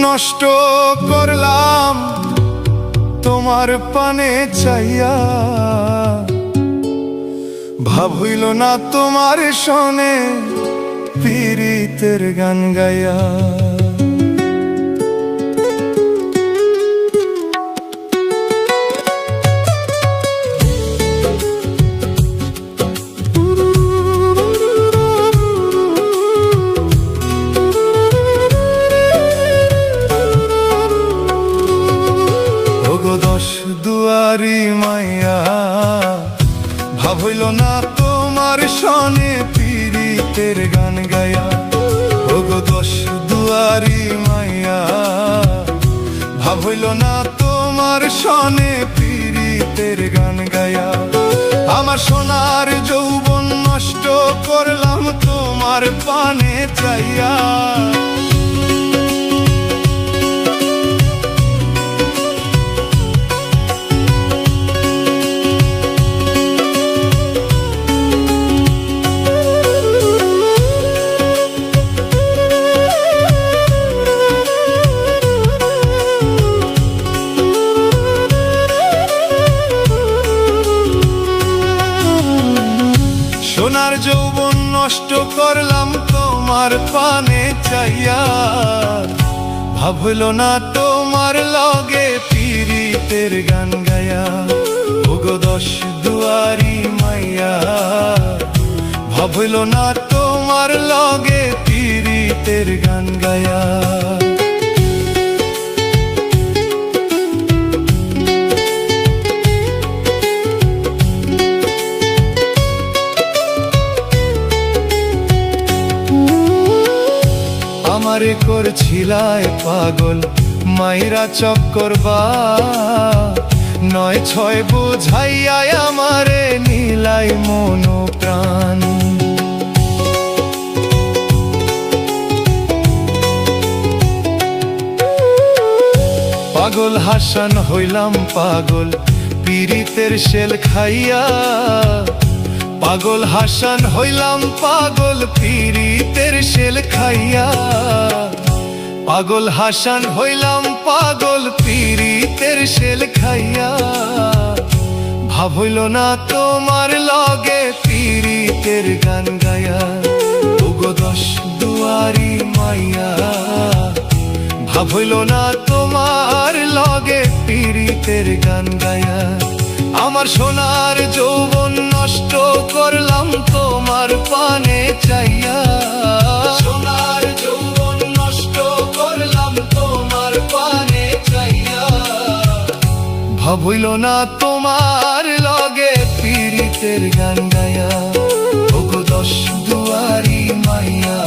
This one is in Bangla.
নষ্ট করলাম তোমার পানে চাইয়া, ভাব হইল না তোমার শোনে পীড়িতের গান গাইয়া। দুয়ারি মাইয়া, ভাব হইল না তোমার শোনে পীড়িতের গান গায়া। ওগো দশ দুয়ারি মাইয়া, ভাব হইল না তোমার শোনে পীড়িতের গান গায়া। আমার সোনার যৌবন নষ্ট করলাম তোমার পানে চাইয়া। সোনার যৌবন নষ্ট করলাম তোমার পানে চাইয়া, ভাব হইল না তোমার লগে পীড়িতের গান গায়া। ওগো দশ দুয়ারি মাইয়া, ভাব হইল না তোমার লগে পীড়িতের গান গায়া। আমারে করছিলায় পাগল মাইরা চক্করবা, নয় ছয় বুঝাইয়া আমারে নীলাই মন প্রাণ। পাগল হাসান হইলাম পাগল পীড়িতের শেল খাইয়া। পাগল হাসান হইলাম পাগল পীড়িতের শেল খাইয়া। পাগল হাসান হইলাম পাগল পীড়িতের শেল খাইয়া। ভাব হইল না তোমার লগে পীড়িতের গান গায়া। ওগো দশ দুয়ারি মাইয়া, ভাব হইল না তোমার লগে পীড়িতের গান গায়া। আমার সোনার যৌবন নষ্ট করলাম তোমার পানে চাইয়া। সোনার যৌবন নষ্ট করলাম তোমার পানে চাইয়া, ভাব হইল না তোমার লগে পীড়িতের গান গায়া। ওগো দশ দুয়ারি মাইয়া,